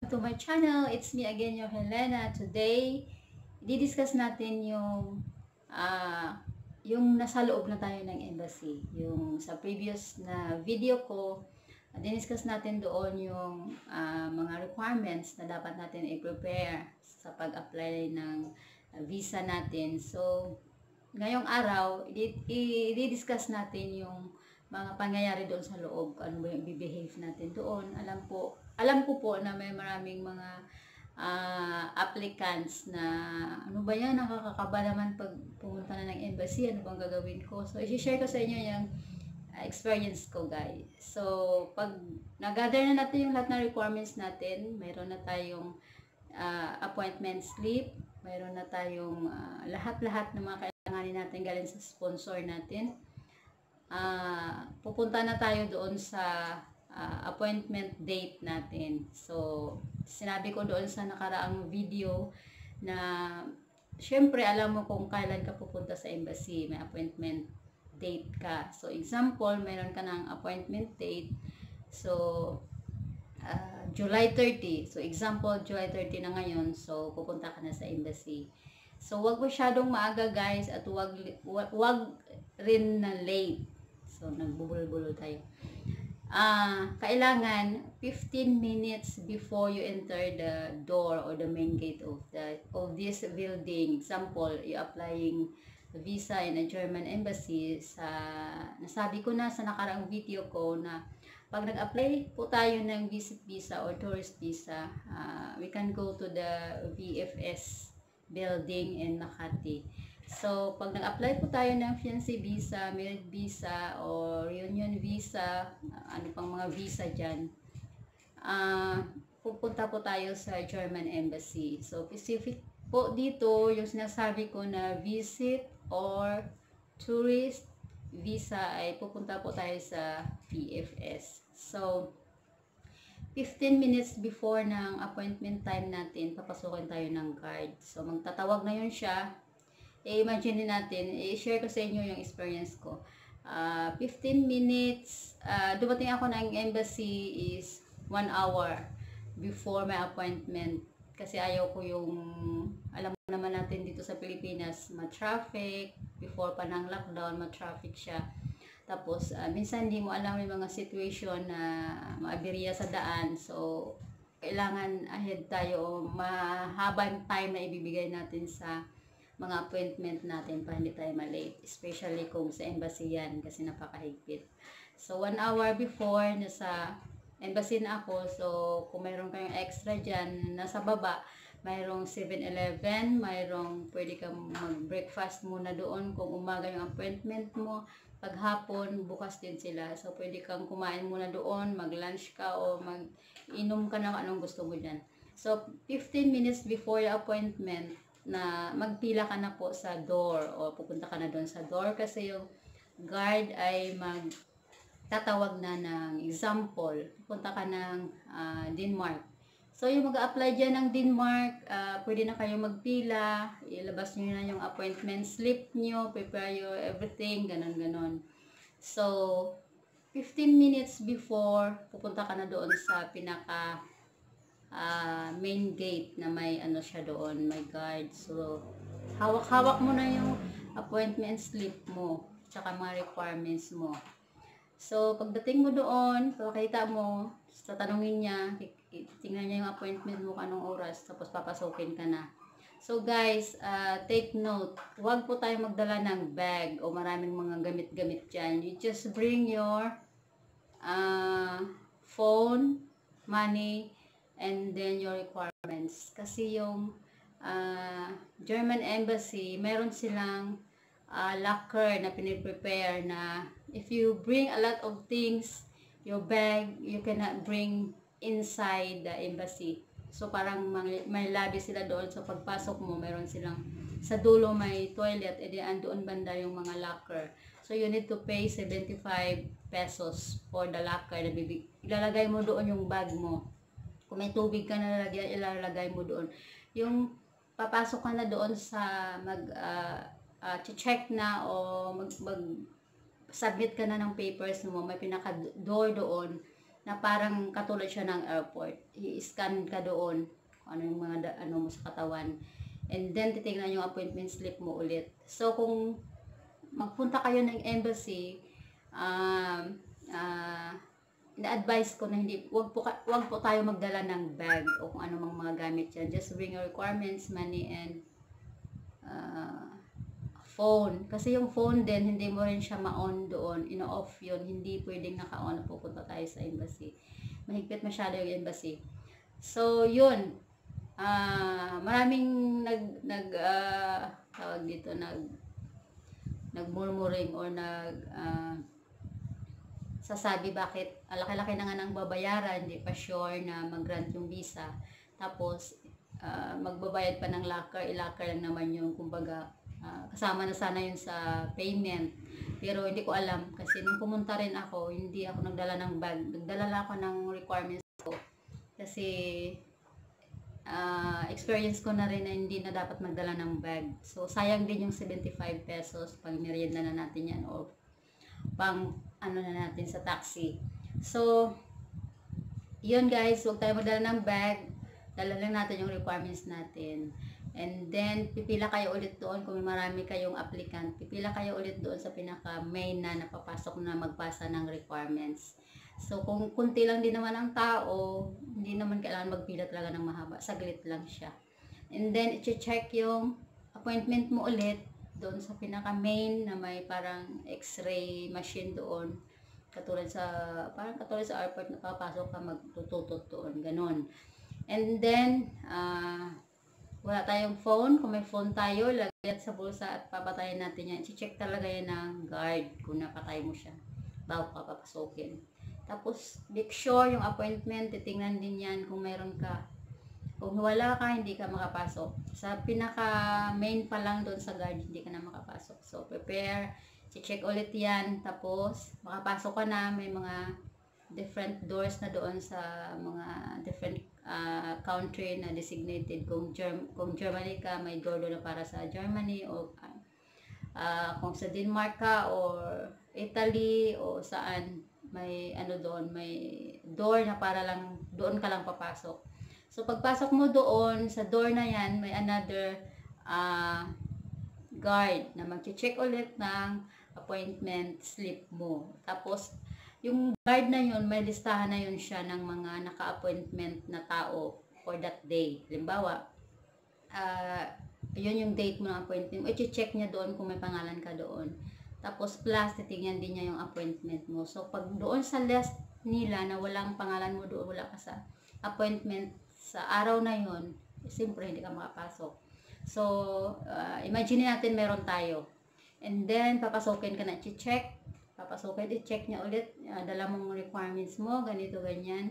To my channel, it's me again, your Helena. Today, i-discuss natin yung nasa loob na tayo ng embassy. Yung sa previous na video ko, diniscuss natin doon yung mga requirements na dapat natin i-prepare sa pag-apply ng visa natin. So, ngayong araw, i-discuss natin yung mga pangyayari doon sa loob, ano ba yung i-behave natin doon. Alam ko po na may maraming mga applicants na ano ba yan, nakakakaba naman pag pumunta na ng embassy, ano bang gagawin ko. So, i-share ko sa inyo yung experience ko, guys. So, pag nag-gather na natin yung lahat ng requirements natin, mayroon na tayong appointment slip, mayroon na tayong lahat-lahat ng mga kailanganin natin galing sa sponsor natin. Pupunta na tayo doon sa appointment date natin. So, sinabi ko doon sa nakaraang video na syempre alam mo kung kailan ka pupunta sa embassy, may appointment date ka. So, example, meron ka ng appointment date. So, July 30. So, example, July 30 na ngayon. So, pupunta ka na sa embassy. So, wag masyadong maaga, guys, at wag rin na late. So, nagbubulol-bulol tayo. Kailangan 15 minutes before you enter the door or the main gate of this building. Example, you applying visa in a German embassy. Nasabi ko na sa nakaraang video ko na pag nag-apply po tayo ng visit visa or tourist visa, we can go to the VFS building in Makati. So, pag nag-apply po tayo ng fiancé visa, married visa, or reunion visa, ano pang mga visa dyan, pupunta po tayo sa German Embassy. So, specific po dito, yung sinasabi ko na visit or tourist visa ay pupunta po tayo sa VFS. So, 15 minutes before ng appointment time natin, papasukin tayo ng guard. So, magtatawag na yun siya. I-imagine natin, i-share ko sa inyo yung experience ko. 15 minutes, dumating ako ng embassy is 1 hour before my appointment. Kasi ayaw ko yung, alam mo naman natin dito sa Pilipinas, ma-traffic, before pa ng lockdown, ma-traffic siya. Tapos, minsan hindi mo alam yung mga situation na maaberya sa daan. So, kailangan ahead tayo, mahaba yung time na ibibigay natin sa mga appointment natin para hindi tayo malate. Especially kung sa embassy yan kasi napakahigpit. So, 1 hour before, nasa embassy na ako. So, kung mayroon kayong extra dyan, nasa baba, mayroong 7-Eleven, mayroong pwede kang mag-breakfast muna doon kung umaga yung appointment mo. Paghapon, bukas din sila. So, pwede kang kumain muna doon, mag-lunch ka o mag-inom ka ng anong gusto mo dyan. So, 15 minutes before your appointment, na magpila ka na po sa door o pupunta ka na doon sa door kasi yung guard ay magtatawag na ng example, pupunta ka ng Denmark. So, yung mag-a-apply dyan ng Denmark, pwede na kayo magpila, ilabas nyo na yung appointment slip nyo, prepare your everything, ganon-ganon. So, 15 minutes before, pupunta ka na doon sa pinaka main gate na may ano siya doon, may guard. So, hawak-hawak mo na yung appointment slip mo, tsaka mga requirements mo. So, pagdating mo doon, pakita mo, tatanungin niya, tingnan niya yung appointment mo anong oras, tapos papasukin ka na. So guys, take note, huwag po tayo magdala ng bag o maraming mga gamit-gamit dyan. You just bring your phone, money, and then your requirements. Kasi yung German Embassy, meron silang locker na piniprepare na if you bring a lot of things, your bag, you cannot bring inside the embassy. So parang may lobby sila doon. So pagpasok mo, meron silang sa dulo may toilet, edi andoon banda yung mga locker. So you need to pay 75 pesos for the locker na ilalagay mo doon yung bag mo. Kung may tubig ka na ilalagay mo doon. Yung papasok ka na doon sa check na o mag-submit ka na ng papers mo, may pinaka-door doon na parang katulad siya ng airport. I-scan ka doon kung ano yung mga ano mo sa katawan. And then titingnan yung appointment slip mo ulit. So kung magpunta kayo ng embassy, na-advise ko na wag po tayo magdala ng bag o kung ano mang mga gamit yan. Just bring your requirements, money, and phone. Kasi yung phone din, hindi mo rin siya ma-on doon. Ino-off yun. Hindi pwedeng naka-on na pupunta tayo sa embassy. Mahigpit masyado yung embassy. So, yun. Maraming tawag dito, nagmurmuring or sasabi bakit laki-laki na nga ng babayaran, hindi pa sure na mag-grant yung visa. Tapos, magbabayad pa ng locker, i-locker lang naman yung kumbaga, kasama na sana yun sa payment. Pero hindi ko alam kasi nung pumunta rin ako, hindi ako nagdala ng bag. Nagdala lang ako ng requirements ko. Kasi experience ko na rin na hindi na dapat magdala ng bag. So sayang din yung 75 pesos pag merienda na natin yan o pang ano na natin sa taxi. So yun guys, huwag tayo magdala ng bag. Dala lang natin yung requirements natin. And then, pipila kayo ulit doon kung may marami kayong applicant. Pipila kayo ulit doon sa pinaka-main na napapasok na magpasa ng requirements. So, kung kunti lang din naman ang tao, hindi naman kailangan magpila talaga ng mahaba. Saglit lang siya. And then, i-check yung appointment mo ulit doon sa pinaka-main na may parang x-ray machine doon. Katulad sa airport na papasok ka magtututot doon. Ganon. And then, wala tayong phone. Kung may phone tayo, lagyan sa bulsa at papatayin natin yan. I-check talaga yan ng guard kung napatay mo siya bago ka papasokin. Tapos, make sure yung appointment, titingnan din yan kung meron ka. Kung wala ka, hindi ka makapasok. Sa pinaka-main pa lang doon sa guard, hindi ka na makapasok. So, prepare. I-check ulit yan. Tapos, makapasok ka na. May mga different doors na doon sa mga different country na designated. Kung Germany ka, may door doon na para sa Germany, o kung sa Denmark ka or Italy o saan, may ano doon, may door na para lang doon ka lang papasok. So pagpasok mo doon sa door na yan, may another guard na mag-check ulit ng appointment slip mo. Tapos yung guard na yun, may listahan na yun siya ng mga naka-appointment na tao for that day. Halimbawa, yun yung date mo ng appointment mo. I-check niya doon kung may pangalan ka doon. Tapos plus, titingnan din niya yung appointment mo. So, pag doon sa list nila na walang pangalan mo doon, wala ka sa appointment sa araw na yun, siyempre hindi ka makapasok. So, imagine natin meron tayo. And then, papasokin ka na, i-check. Papasokin, i-check niya ulit, dala mong requirements mo, ganito, ganyan.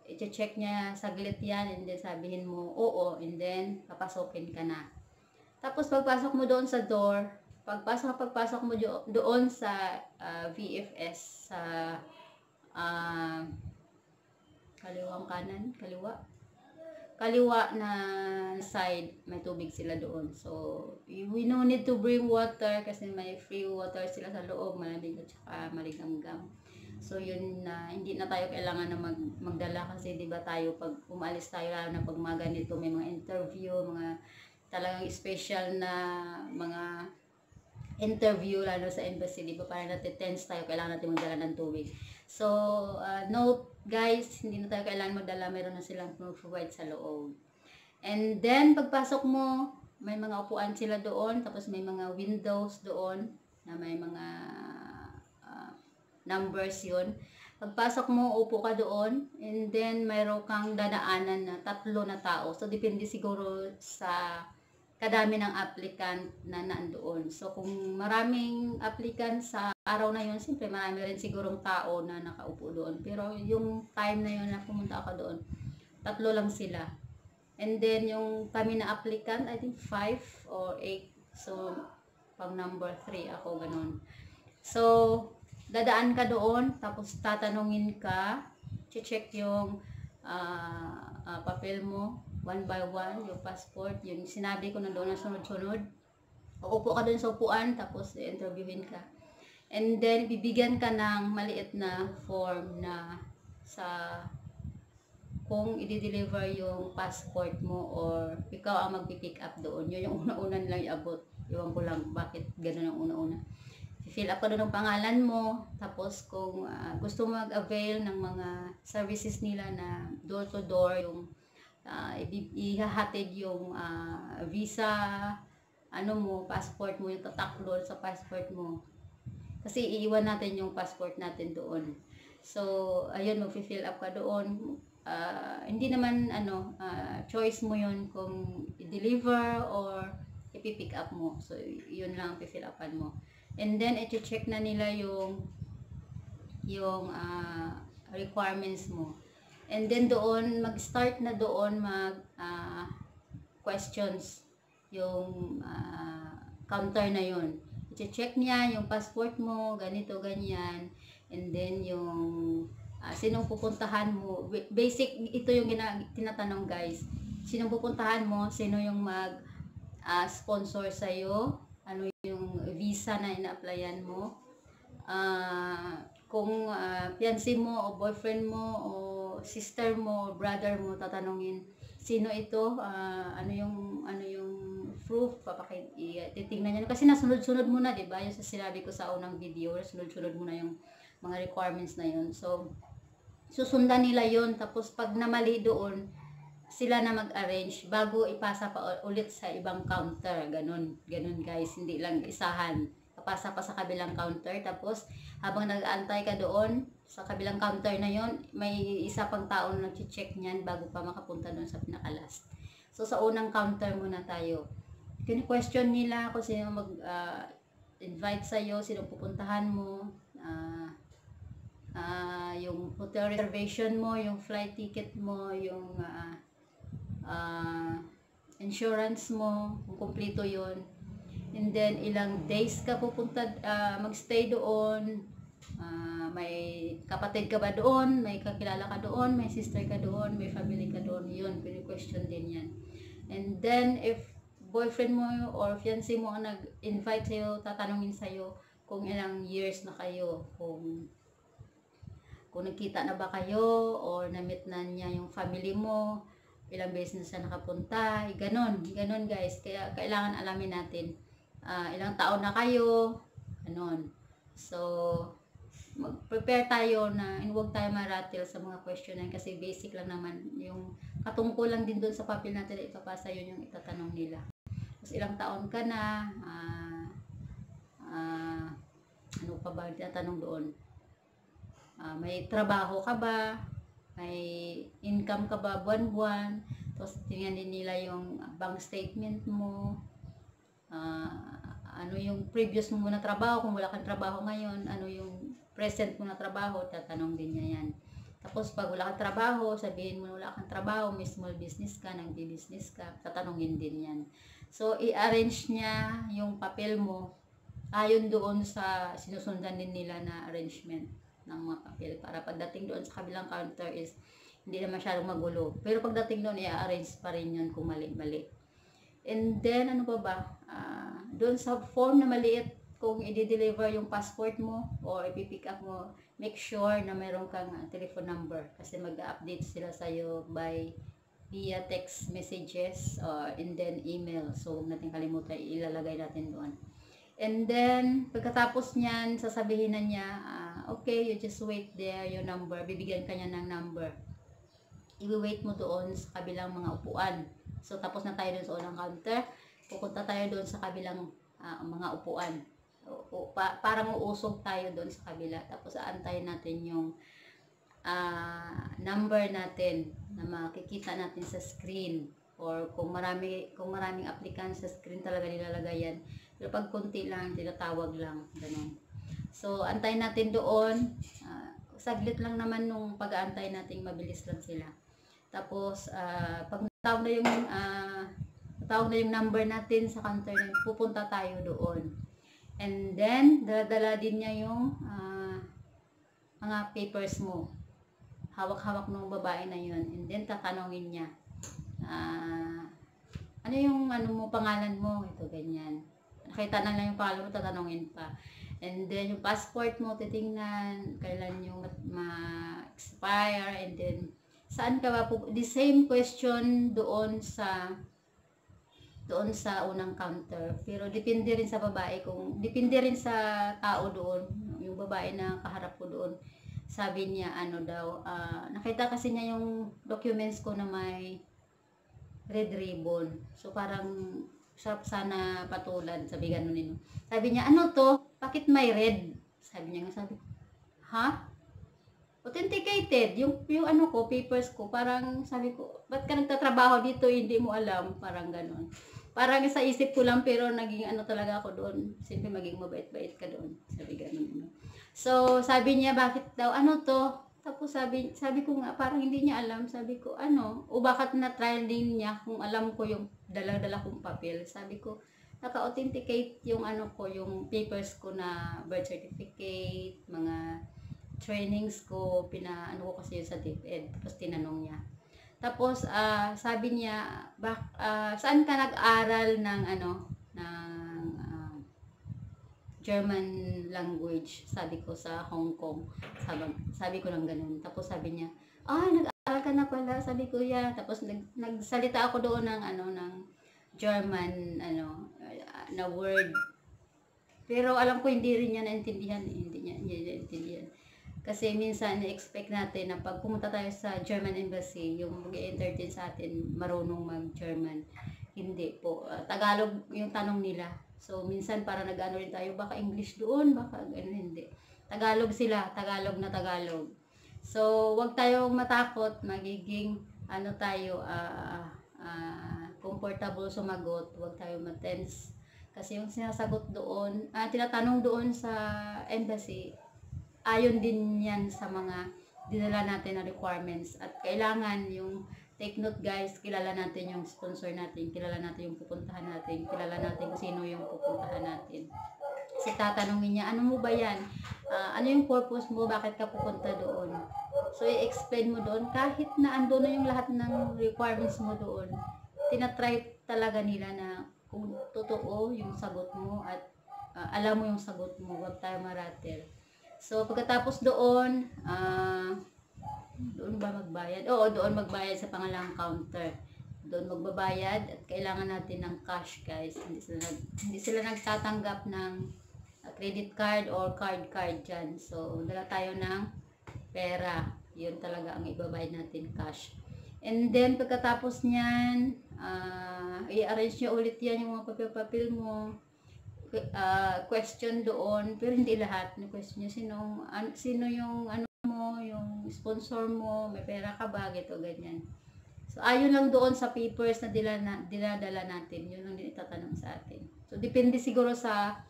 I-check niya, saglit yan, and then sabihin mo, oo, and then, papasokin ka na. Tapos, pagpasok mo doon sa door, pagpasok mo doon sa VFS, sa kaliwang kanan, kaliwa na side, may tubig sila doon. So, we no need to bring water kasi may free water sila sa loob, malamig at saka maligamgam. So, yun na, hindi na tayo kailangan na magdala kasi di ba tayo, pag umalis tayo, lalo na pag mga ganito, may mga interview, mga talagang special na mga interview, lalo sa embassy, di ba parang natitense tayo, kailangan natin magdala ng tubig. So, note guys, hindi na tayo kailangan magdala, meron na silang provide sa loob. And then, pagpasok mo, may mga upuan sila doon, tapos may mga windows doon, na may mga numbers yun. Pagpasok mo, upo ka doon, and then mayroon kang dadaanan na 3 na tao. So, depende siguro sa kadami ng applicant na nandoon. So, kung maraming applicant sa araw na yun, siyempre marami rin sigurong tao na nakaupo doon. Pero yung time na yun na pumunta ako doon, 3 lang sila. And then, yung kami na applicant, I think 5 or 8. So, pang number 3 ako, ganun. So, dadaan ka doon, tapos tatanungin ka, check yung papel mo, one by one, yung passport, yung sinabi ko na doon na sunod-sunod. Uupo ka doon sa upuan, tapos interviewin ka. And then, bibigyan ka ng maliit na form na sa kung i-deliver yung passport mo or ikaw ang magpipick up doon. Yun yung una-una lang iabot. Iwan ko lang bakit ganun ang una-una. Fill up ka doon ng pangalan mo. Tapos kung gusto mo mag-avail ng mga services nila na door to door, yung ihahatid yung visa, ano mo, passport mo, yung tataklo sa passport mo. Kasi iiwan natin yung passport natin doon. So, ayun, mag-fill up ka doon. Hindi naman choice mo yun kung i-deliver or i-pick up mo. So yun lang ang fill upan mo. And then i-check na nila yung requirements mo. And then doon mag-start na doon mag questions yung counter na yun. I-check niya yung passport mo, ganito, ganyan. And then yung sinong pupuntahan mo, basic ito yung tinatanong guys, sinong pupuntahan mo, sino yung sponsor sa'yo, ano yung visa na ina-applyan mo, kung fiancé mo o boyfriend mo o sister mo o brother mo, tatanungin sino ito, ano yung proof, titingnan niya kasi nasunod-sunod mo na, diba, yung sinabi ko sa unang video, sunod-sunod mo na yung mga requirements na yun. So susundan nila yon, tapos pag namali doon sila na mag-arrange bago ipasa pa ulit sa ibang counter. Ganun guys, hindi lang isahan, papasa pa sa kabilang counter. Tapos habang nag-aantay ka doon sa kabilang counter na yon, may isa pang tao na nag-check niyan bago pa makapunta doon sa pinaka-last. So sa unang counter muna tayo, kini-question nila kung sino mag-invite sa'yo, sino pupuntahan mo, yung hotel reservation mo, yung flight ticket mo, yung insurance mo, kung kumpleto yun. And then ilang days ka pupunta, magstay doon, may kapatid ka ba doon, may kakilala ka doon, may sister ka doon, may family ka doon, yun, question din yan. And then if boyfriend mo or fiancé mo ang nag-invite sa'yo, tatanungin sa'yo kung ilang years na kayo, kung nagkita na ba kayo or na-meet na niya yung family mo, ilang beses na siya nakapunta, ganon guys. Kaya kailangan alamin natin ilang taon na kayo, ganon. So mag-prepare tayo na huwag tayo maratil sa mga question na kasi basic lang naman, yung katungkulan din doon sa papel natin na ipapasa, yun yung itatanong nila. Tapos ilang taon ka na, ano pa ba itatanong doon? May trabaho ka ba, may income ka ba buwan-buwan, tapos tingnan din nila yung bank statement mo, ano yung previous mo na trabaho, kung wala kang trabaho ngayon, ano yung present mo na trabaho, tatanong din niya yan. Tapos pag wala kang trabaho, sabihin mo na wala kang trabaho, may small business ka, nagbi-business ka, tatanungin din yan. So i-arrange niya yung papel mo ayon doon sa sinusundan din nila na arrangement ng mga papel, para pagdating doon sa kabilang counter is hindi na masyadong magulo. Pero pagdating doon, i-arrange pa rin yun kung mali-mali. And then, ano pa ba? Doon sa form na maliit, kung i-deliver yung passport mo or i-pick up mo, make sure na mayroon kang telephone number kasi mag-update sila sa'yo via text messages and then email. So, huwag natin kalimutan, ilalagay natin doon. And then, pagkatapos niyan, sasabihin na niya, okay, you just wait there, your number. Bibigyan ka niya ng number. I-wait mo doon sa kabilang mga upuan. So, tapos na tayo doon sa unang counter. Pupunta tayo doon sa kabilang mga upuan. Para mausog tayo doon sa kabila. Tapos, aantayin natin yung number natin na makikita natin sa screen. Or kung maraming applicants sa screen talaga nilalagay yan. Pero pag konti lang, tinatawag lang, ganun. So, antayin natin doon. Saglit lang naman nung pag-aantay natin, mabilis lang sila. Tapos, pag natawag na yung number natin sa counter, pupunta tayo doon. And then, dala din niya yung mga papers mo. Hawak-hawak ng babae na yun. And then, tatanungin niya. Ano yung pangalan mo? Ito, ganyan. Nakita na lang yung pangalan mo, tatanungin pa. And then yung passport mo titingnan, kailan yung ma-expire, and then saan ka ba the same question doon sa unang counter. Pero depende rin sa babae, depende rin sa tao doon, yung babae na kaharap ko doon. Sabi niya ano daw, nakita kasi niya yung documents ko na may red ribbon. So parang sana patulan, sabi ganun nino. Sabi niya, ano to? Bakit may red? Sabi niya, sabi, ha? Authenticated, yung ano ko, papers ko, parang sabi ko, ba't ka nagtatrabaho dito, hindi mo alam, parang ganun. Parang sa isip ko lang, pero naging ano talaga ako doon, siyempre maging mabait-bait ka doon, sabi ganun. So, sabi niya, bakit daw, ano to? Tapos sabi ko nga, parang hindi niya alam, sabi ko, ano, o bakit na-trial din niya kung alam ko yung dala-dala kong papel, sabi ko, naka-authenticate yung ano ko, yung papers ko na birth certificate, mga trainings ko, ano ko kasi yun sa DepEd. Tapos tinanong niya. Tapos sabi niya, saan ka nag-aral ng German language? Sabi ko sa Hong Kong. Sabi ko lang ganun. Tapos sabi niya, nag-aral ka na pala. Sabi ko, yeah. Tapos nagsalita ako doon ng German na word. Pero alam ko hindi rin niya naintindihan. Hindi niya naintindihan. Kasi minsan na-expect natin na pag pumunta tayo sa German Embassy, yung mag-entertain sa atin, marunong mag-German. Hindi po. Tagalog yung tanong nila. So, minsan para nag-ano rin tayo, baka English doon, baka hindi. Tagalog sila, Tagalog na Tagalog. So, wag tayong matakot, magiging comfortable sumagot, wag tayong matense. Kasi yung sinasagot doon, tinatanong doon sa embassy, ayon din yan sa mga dinala natin na requirements. At kailangan yung take note guys, kilala natin yung sponsor natin, kilala natin yung pupuntahan natin, kilala natin kung sino yung pupuntahan natin. Kasi tatanungin niya, ano mo ba yan? Ano yung purpose mo? Bakit ka pupunta doon? So i-explain mo doon, kahit na ando na yung lahat ng requirements mo doon, tinatry talaga nila na kung totoo yung sagot mo at alam mo yung sagot mo, huwag tayo maratel. So, pagkatapos doon ba magbayad? Oo, doon magbayad sa pangalawang counter. Doon magbabayad at kailangan natin ng cash guys. Hindi sila nagtatanggap ng credit card or card dyan. So, dala tayo ng pera. Yun talaga ang ibabayad natin, cash. And then, pagkatapos niyan, i-arrange nyo ulit yan yung mga papel-papel mo. Question doon, pero hindi lahat ng question niya, sino yung yung sponsor mo, may pera ka ba, gito, ganyan. So ayon lang doon sa papers na dinadala natin, yun lang din itatanong sa atin. So depende siguro sa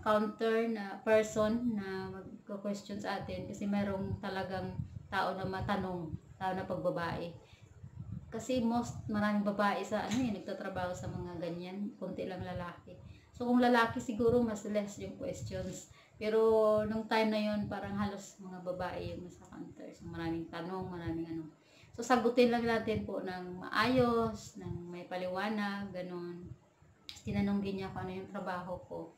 counter na person na magko-question sa atin, kasi merong talagang tao na matanong, tao na pagbabae. Kasi maraming babae sa nagtatrabaho sa mga ganyan, konti lang lalaki. So kung lalaki siguro mas less yung questions. Pero nung time na yon parang halos mga babae yung nasa counter. So maraming tanong, maraming So sagutin lang natin po ng maayos, ng may paliwanag, ganun. Tinanong din niya kung ano yung trabaho ko.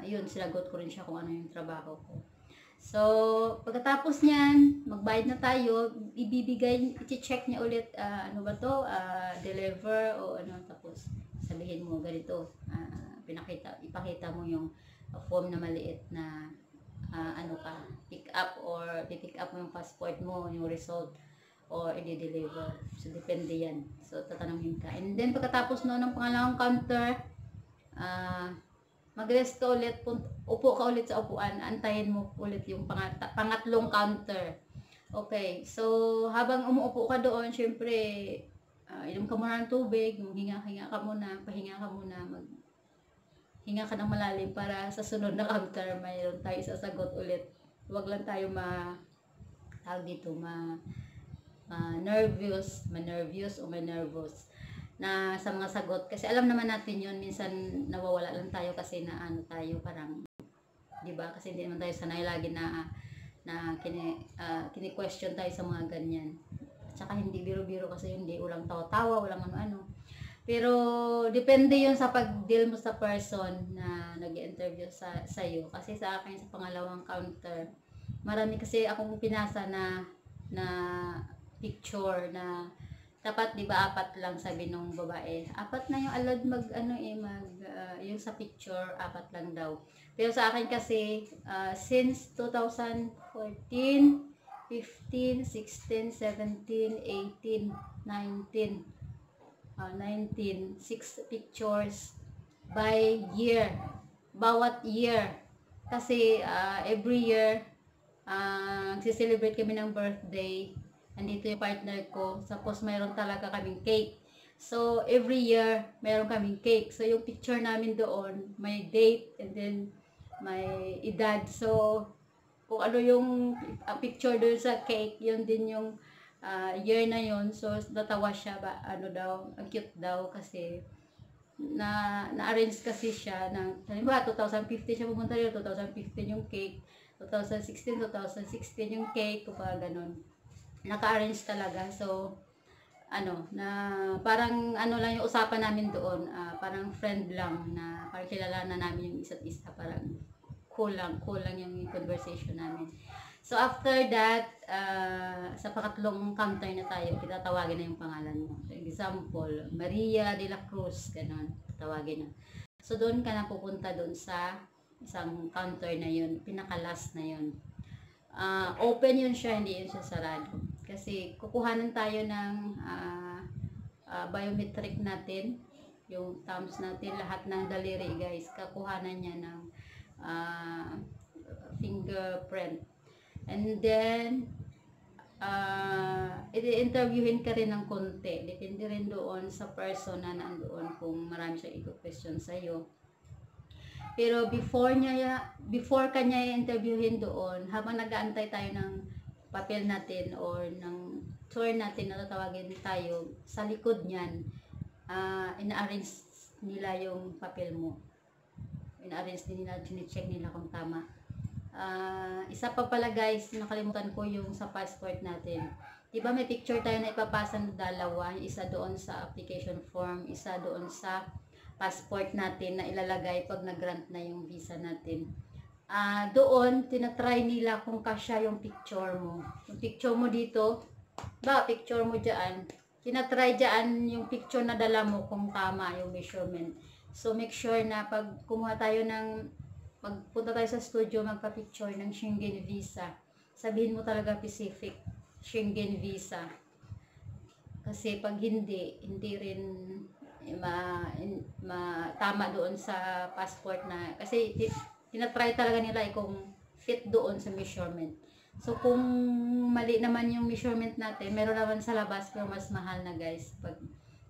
Yun, sinagot ko rin siya kung ano yung trabaho ko. So, pagkatapos niyan, magbayad na tayo, i-check niya ulit, deliver o tapos sabihin mo ganito, ipakita mo yung form na maliit na pick up mo yung passport mo, yung result, or i-deliver. So, depende yan. So, tatanungin ka. And then, pagkatapos ng pangalawang counter, mag-rest ka ulit, upo ka ulit sa upuan, antayin mo ulit yung pangatlong counter. Okay, so habang umuupo ka doon, syempre, inom ka muna ng tubig, pahinga ka muna, hinga ka ng malalim para sa sunod na counter, mayroon tayo sasagot ulit. Huwag lang tayo nervous na sa mga sagot, kasi alam naman natin yun, minsan nawawala lang tayo kasi tayo parang, di ba, kasi hindi naman tayo sanay lagi na kini-question tayo sa mga ganyan. At saka hindi biro-biro kasi hindi ulang tawa-tawa, walang ano-ano. Pero depende yun sa pag-deal mo sa person na nag-interview sa iyo. Kasi sa akin sa pangalawang counter, marami kasi akong pinasa na picture na dapat 'di ba apat lang sabi nung babae. Apat na yung allowed yung sa picture apat lang daw. Pero sa akin kasi since 2014, 15, 16, 17, 18, 19 19, 6 pictures by year, bawat year. Kasi every year, celebrate kami ng birthday, andito yung partner ko, tapos mayroon talaga kaming cake. So, every year, mayroon kaming cake. So, yung picture namin doon, may date, and then may edad. So, kung ano yung picture doon sa cake, yun din yung year na yon. So natawa siya ba ano daw, ang cute daw kasi na-arrange kasi siya ng halimbawa 2015 siya pumunta dito, 2015 yung cake, 2016 yung cake, kumbaga ganun. Naka-arrange talaga. So na parang lang yung usapan namin doon, parang friend lang na parang kilala na namin yung isa't isa, parang cool lang yung conversation namin. So, after that, sa pangatlong counter na tayo, itatawagin na yung pangalan mo. For example, Maria de la Cruz, ganun, tawagin na. So, doon ka na pupunta doon sa isang counter na yun, pinaka-last na yun. Open yun siya, hindi yun siya sarado. Kasi, kukuhanan tayo ng biometric natin, yung thumbs natin, lahat ng daliri, guys. Kakuhanan niya ng fingerprint. And then, i-interviewin ka rin ng konti. Depende rin doon sa person na nandoon kung marami siyang i-question sa'yo. Pero before kanya i-interviewin doon, habang nag-aantay tayo ng papel natin or ng tour natin na tatawagin tayo, sa likod niyan, ina-arrange nila yung papel mo. Ina-arrange nila, chine-check nila kung tama. Isa pa pala guys, nakalimutan ko yung sa passport natin. Diba may picture tayo na ipapasa ng dalawa, isa doon sa application form, isa doon sa passport natin na ilalagay pag nag-grant na yung visa natin. Doon, tinatry nila kung kasya yung picture mo. Yung picture mo dito, picture mo dyan, tinatry dyan yung picture na dala mo kung tama yung measurement. So make sure na pag kumuha tayo magpunta tayo sa studio, magpa-picture ng Schengen visa, sabihin mo talaga specific Schengen visa. Kasi pag hindi rin tama doon sa passport na, kasi tinatry talaga nila kung fit doon sa measurement. So kung mali naman yung measurement natin, meron naman sa labas pero mas mahal na guys. Pag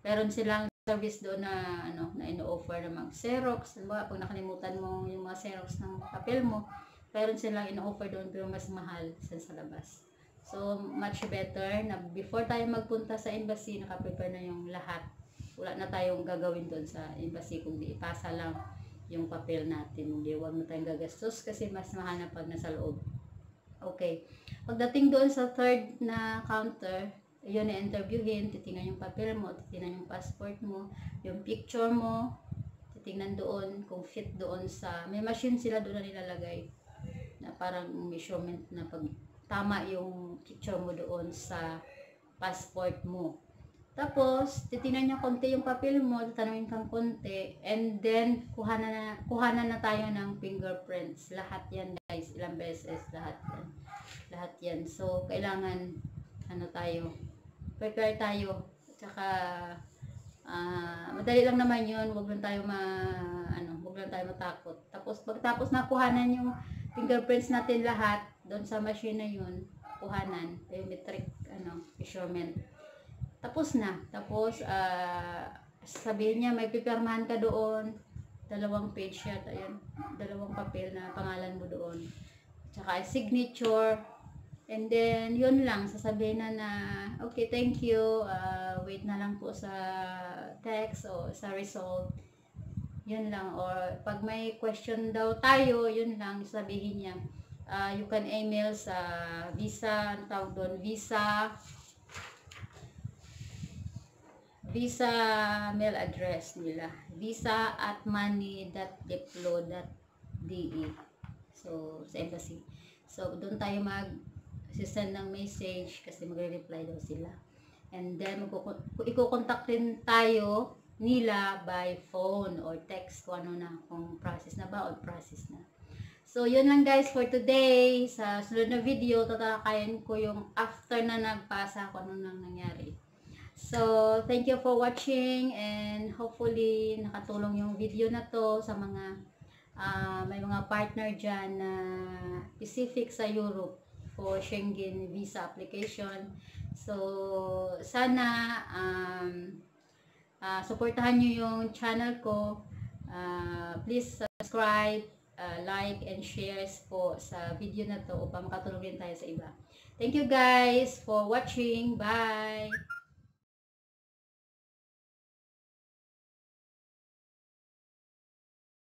meron silang service doon na ino-offer na mag-Xerox, diba? Pag nakalimutan mo yung mga Xerox ng papel mo, meron silang ino-offer doon pero mas mahal sa labas. So much better na before tayo magpunta sa embassy, naka-prepare na yung lahat. Wala na tayong gagawin doon sa embassy kung di ipasa lang yung papel natin. Hindi, huwag na tayong gagastos kasi mas mahal na pag nasa loob. Okay. Pagdating doon sa third na counter, yun na-interviewin, titingnan yung papel mo, titingnan yung passport mo, yung picture mo, titingnan doon kung fit doon sa, may machine sila doon na nilalagay na parang measurement na pag tama yung picture mo doon sa passport mo. Tapos, titingnan niya konti yung papel mo, tatanungin kang konti, and then kuhanan na tayo ng fingerprints. Lahat yan guys, ilang beses, lahat yan. So, kailangan prepare tayo. Tsaka madali lang naman 'yun, wag lang tayo matakot. Tapos pagtapos na kuhanan yung fingerprints natin lahat doon sa machine na 'yun, kuhanan biometric measurement. Tapos sabihin niya may pipirmahan ka doon, 2 page yata 'yun, 2 papel na pangalan mo doon. Tsaka signature. And then, yun lang, sasabihin na okay, thank you, wait na lang po sa text o sa result. Yun lang. Or pag may question daw tayo, yun lang, sabihin niya, you can email sa visa Visa mail address nila. visa@money.diplo.de. So, sa embassy. So, doon tayo mag-send ng message kasi magre-reply daw sila. And then, iko-contact din tayo nila by phone or text kung ano na, kung process na ba or process na. So, yun lang guys for today. Sa sunod na video, tatalakayin ko yung after na nagpasa kung ano nang nangyari. So, thank you for watching and hopefully nakatulong yung video na to sa mga may mga partner dyan na specific sa Europe for Schengen visa application. So, sana supportahan nyo yung channel ko. Please subscribe, like, and share po sa video na to upang makatulong din tayo sa iba. Thank you guys for watching. Bye!